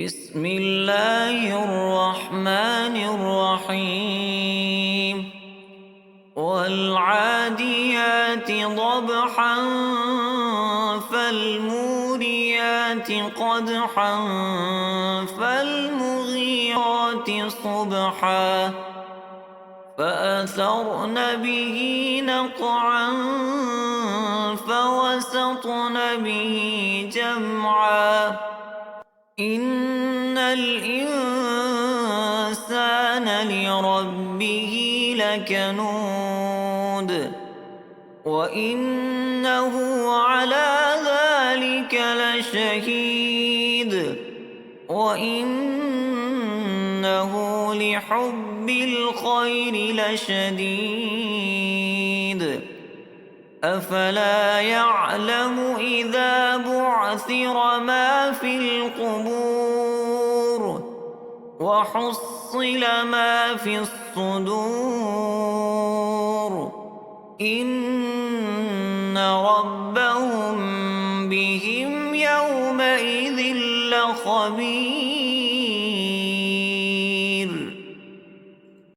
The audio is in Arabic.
بسم الله الرحمن الرحيم والعاديات ضبحا فالموريات قدحا فالمغيرات صبحا فأثرن به نقعا فوسطن به جمعا إن الإنسان لربه لكنود وإنه على ذلك لشهيد وإنه لحب الخير لشديد أفلا يعلم إذا بعثر ما في القبور وحصل ما في الصدور إن ربهم بهم يومئذ لخبير.